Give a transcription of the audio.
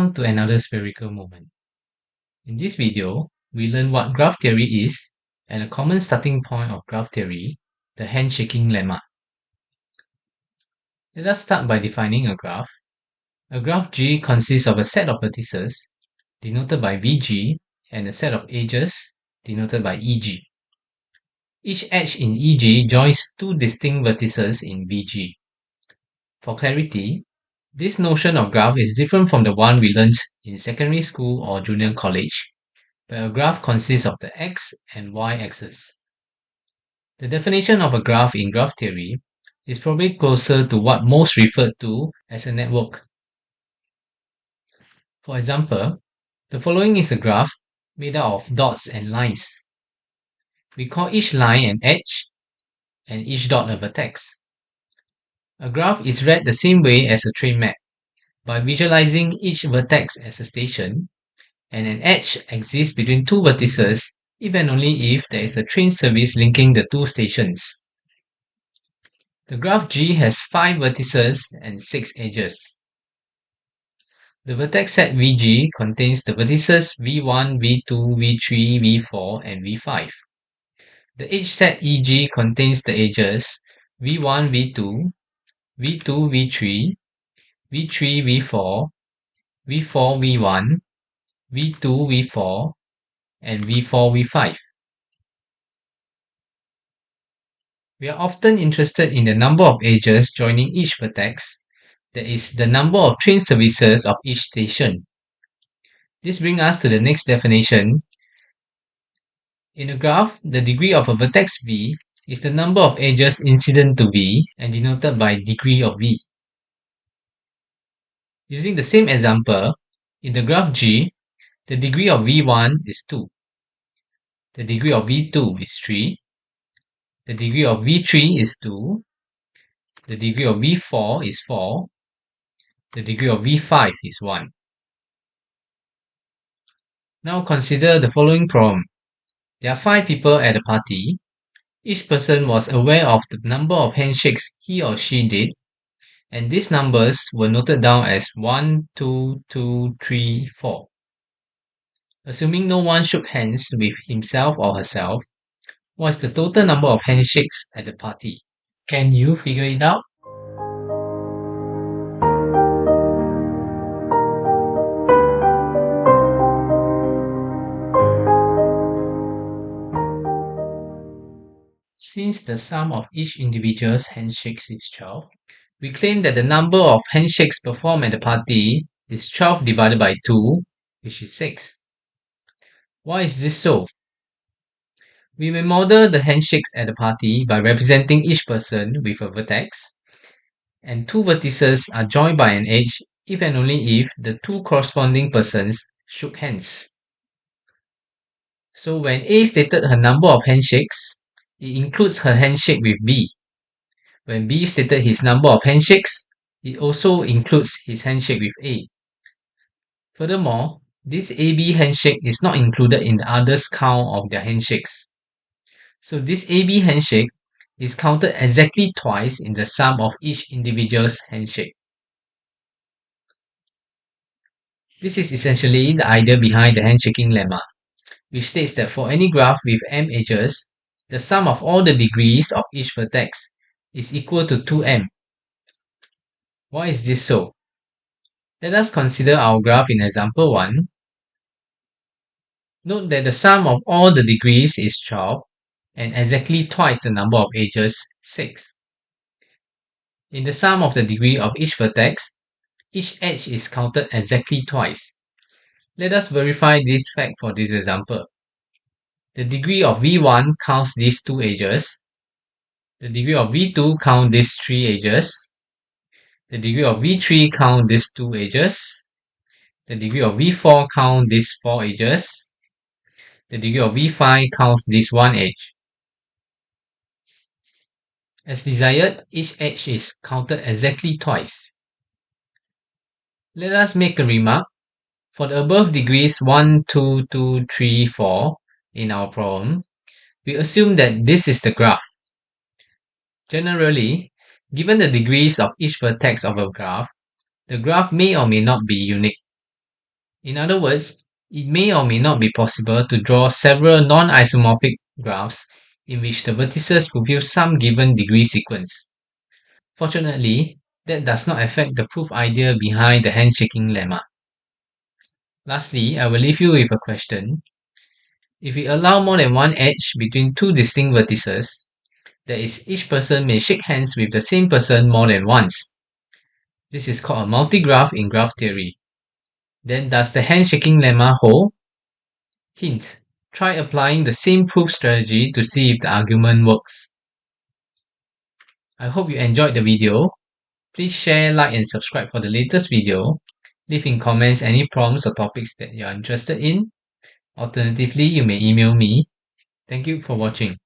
Welcome to another spherical moment. In this video, we learn what graph theory is and a common starting point of graph theory, the handshaking lemma. Let us start by defining a graph. A graph G consists of a set of vertices, denoted by VG, and a set of edges, denoted by EG. Each edge in EG joins two distinct vertices in VG. For clarity, this notion of graph is different from the one we learned in secondary school or junior college, where a graph consists of the x and y axis. The definition of a graph in graph theory is probably closer to what most referred to as a network. For example, the following is a graph made out of dots and lines. We call each line an edge and each dot a vertex. A graph is read the same way as a train map, by visualizing each vertex as a station, and an edge exists between two vertices if and only if there is a train service linking the two stations. The graph G has 5 vertices and 6 edges. The vertex set VG contains the vertices V1, V2, V3, V4, and V5. The edge set EG contains the edges V1, V2, V2, V3, V3, V4, V4, V1, V2, V4, and V4, V5. We are often interested in the number of edges joining each vertex, that is, the number of train services of each station. This brings us to the next definition. In a graph, the degree of a vertex V is the number of edges incident to V and denoted by degree of V. Using the same example, in the graph G, the degree of V1 is 2. The degree of V2 is 3. The degree of V3 is 2. The degree of V4 is 4. The degree of V5 is 1. Now consider the following problem. There are 5 people at a party. Each person was aware of the number of handshakes he or she did, and these numbers were noted down as 1, 2, 2, 3, 4. Assuming no one shook hands with himself or herself, what is the total number of handshakes at the party? Can you figure it out? Since the sum of each individual's handshakes is 12, we claim that the number of handshakes performed at the party is 12 divided by 2, which is 6. Why is this so? We may model the handshakes at the party by representing each person with a vertex, and two vertices are joined by an edge if and only if the two corresponding persons shook hands. So when A stated her number of handshakes, it includes her handshake with B. When B stated his number of handshakes, it also includes his handshake with A. Furthermore, this AB handshake is not included in the others' count of their handshakes. So this AB handshake is counted exactly twice in the sum of each individual's handshake. This is essentially the idea behind the handshaking lemma, which states that for any graph with m edges, the sum of all the degrees of each vertex is equal to 2m. Why is this so? Let us consider our graph in example 1. Note that the sum of all the degrees is 12 and exactly twice the number of edges, 6. In the sum of the degree of each vertex, each edge is counted exactly twice. Let us verify this fact for this example. The degree of V1 counts these 2 edges. The degree of V2 counts these 3 edges. The degree of V3 counts these 2 edges. The degree of V4 counts these 4 edges. The degree of V5 counts this 1 edge. As desired, each edge is counted exactly twice. Let us make a remark. For the above degrees 1, 2, 2, 3, 4 in our problem, we assume that this is the graph. Generally, given the degrees of each vertex of a graph, the graph may or may not be unique. In other words, it may or may not be possible to draw several non-isomorphic graphs in which the vertices fulfill some given degree sequence. Fortunately, that does not affect the proof idea behind the handshaking lemma. Lastly, I will leave you with a question. If we allow more than one edge between two distinct vertices, that is, each person may shake hands with the same person more than once. This is called a multigraph in graph theory. Then does the handshaking lemma hold? Hint: try applying the same proof strategy to see if the argument works. I hope you enjoyed the video. Please share, like and subscribe for the latest video. Leave in comments any problems or topics that you are interested in. Alternatively, you may email me. Thank you for watching.